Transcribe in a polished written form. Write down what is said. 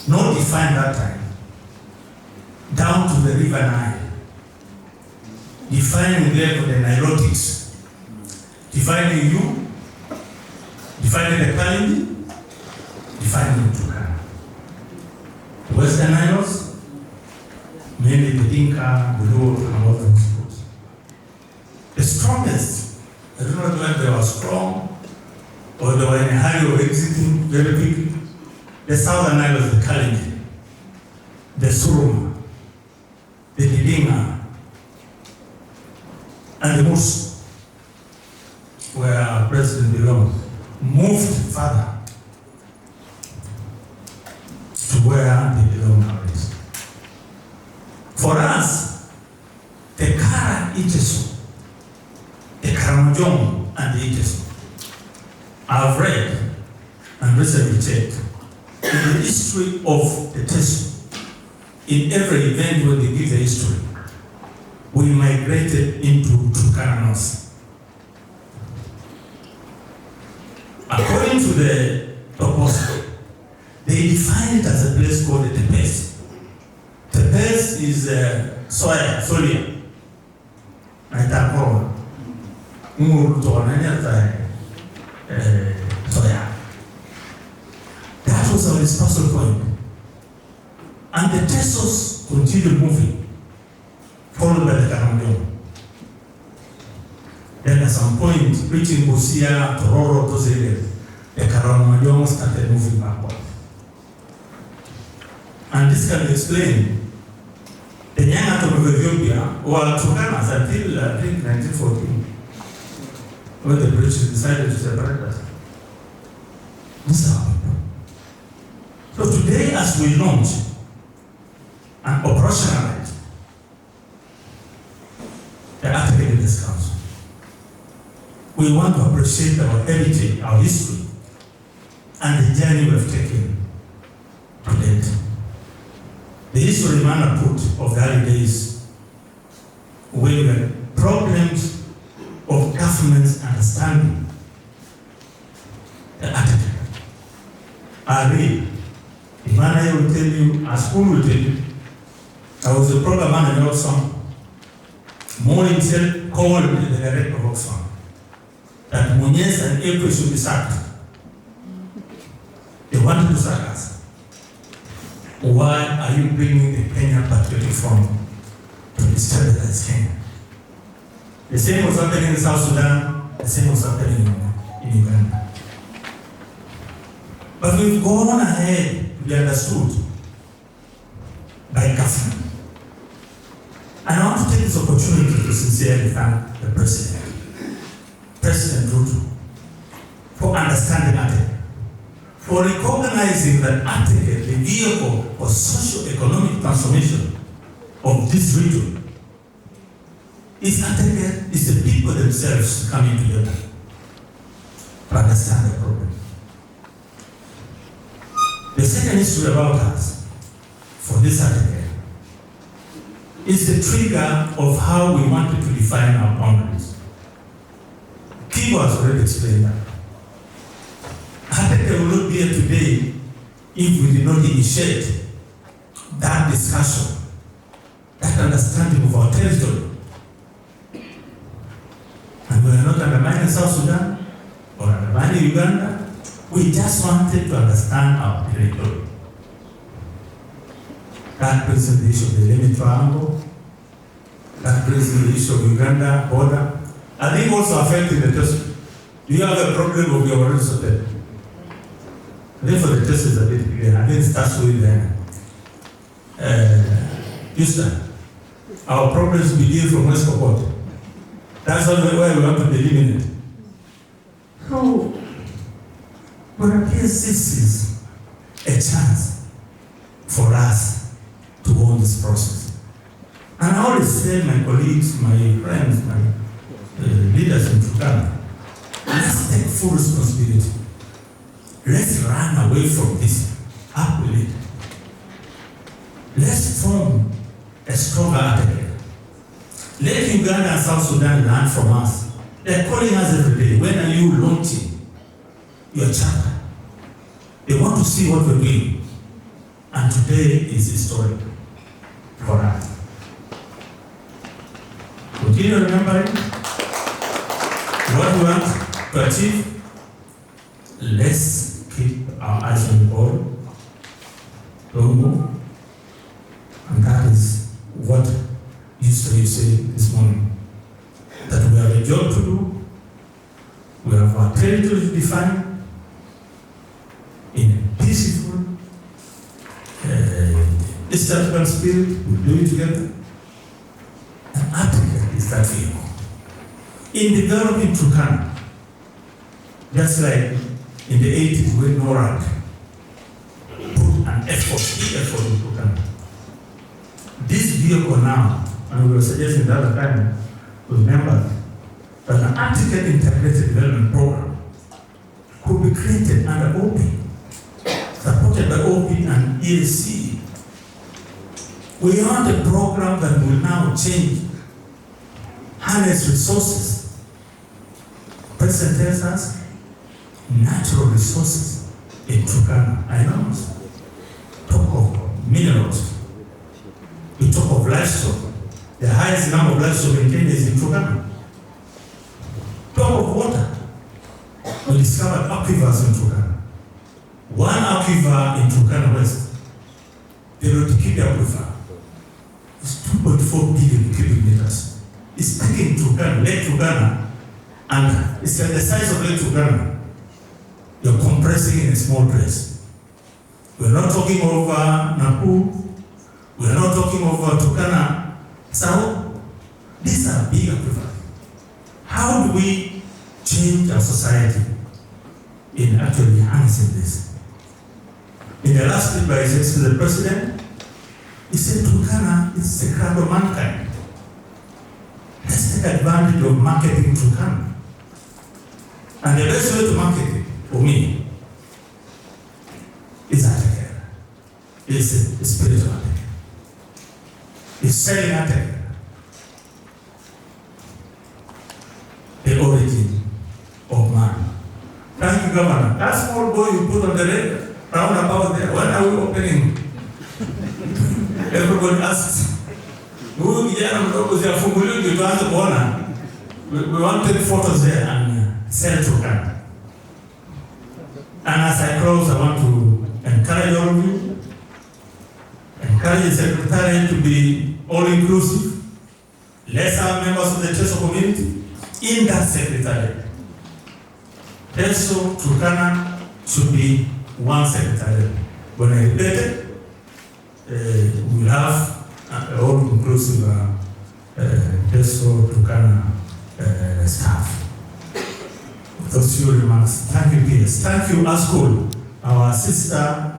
not defined that time, down to the river Nile, defining there the Nilotics, defining you, defining the Kalindi, defining Turkana. The Western Nilos, mainly the Dinka, the Luo, and all those groups. The strongest, I don't know whether they were strong or they were in a hurry of exiting very quickly. The Southern Nilos, the Kalindi, the Suruma, the Didinga, and the Mus, where President belonged, moved further to where they belong nowadays. For us, the Kara Itesu, the Karamojong and the Itesu, I've read and recently checked in the history of the Tesu. In every event when they give the history, we migrated into Turkana. According to the proposal, they define it as a place called the Tepes. Tepes is Solia. Soya. That was our dispersal point. And the Tesos continued moving, followed by the Karamojong. Then at some point, reaching Busia, Tororo, those areas, the Karamojong started moving backward. And this can explain the young atom of Ethiopia, or Turkanas until I think 1914, when the British decided to separate us. This is our people. So today, as we launch and operationalize the Ateker Council, we want to appreciate our heritage, our history, and the journey we've taken to date. The history man put of the early days, when we had problems of government's understanding the Ateker are real. The manager will tell you, a school will tell you. I was a program manager of Oxfam. More himself called the director of Oxfam that Munyes and Envoy should be sacked. They wanted to sack us. Why are you bringing the Kenyan Patriotic Front to destabilize Kenya? The same was happening in South Sudan, the same was happening in Uganda. But we've gone ahead to be understood by government. And I want to take this opportunity to sincerely thank the President, President Ruto, for understanding Ateker, for recognizing that Ateker, the vehicle for socio-economic transformation of this region, is Ateker, is the people themselves coming together to understand the problem. The second issue about us, for this Ateker, is the trigger of how we wanted to define our boundaries. Kibo has already explained that. Ateker will not be here today if we did not initiate that discussion, that understanding of our territory. And we are not undermining South Sudan or undermining Uganda. We just wanted to understand our territory. That brings in the issue of the Limit Triangle. That brings in the issue of Uganda border. I think also affecting the test. Do you have a problem of your already sorted? I think for the test is a bit clear. I think it starts with Houston. Our problems begin from West Pokot. That's why we want to eliminate. So, but I guess this is a chance for us to own this process. And I always say, my colleagues, my friends, my leaders in Turkana, let's take full responsibility. Let's run away from this. Up with it. Let's form a stronger Ateker. Let Uganda and South Sudan learn from us. They're calling us every day. When are you launching your charter? They want to see what we're doing. And today is historic for us. Continue remembering what we want to achieve. Let's keep our eyes on the ball. Don't move. And that is what history said this morning. That we have a job to do. We have our territory to define in a peaceful, East African spirit. We'll do it together. And Ateker is that vehicle. In developing Turkana, just like in the 80s when NORAD put an big effort in Turkana. This vehicle now, and we were suggesting the other time, remember that an Ateker integrated development program could be created under OP, supported by OP and ESC. We want a program that will now change, harness resources. President tells us natural resources in Turkana are enormous. Talk of minerals, we talk of livestock. The highest number of livestock in Kenya is in Turkana. Talk of water. We discovered aquifers in Turkana. One aquifer in Turkana West, the Ateker Aquifer, is 2.4 billion cubic meters. It's taking Turkana, Lake Turkana, and it's like the size of Lake Turkana. You're compressing in a small place. We're not talking over Nakuru. We're not talking over Turkana South. These are big aquifers. How do we change our society in actually harnessing this? In the last speech by His Excellency the President, he said Turkana is the crown of mankind. Let's take advantage of marketing Turkana. And the best way to market it, for me, is Ateker. It's the spirit of Ateker. It's selling Ateker. The origin of man. Thank you, Governor. That small boy you put on the roundabout there, when are we opening? Everybody asks, huyu kijana mdogo ziafunguliwe ndio tuanze kuona. We want to take photos there and sell Turkana. And as I close, I want to encourage all of you, encourage the Secretariat to be all-inclusive. Let's have members of the Teso community in that Secretariat. Teso Turkana should be one Secretariat. When I repeat it, we have an all-inclusive Teso Turkana staff. Those few remarks. Thank you, PS. Thank you, ASCOL, our sister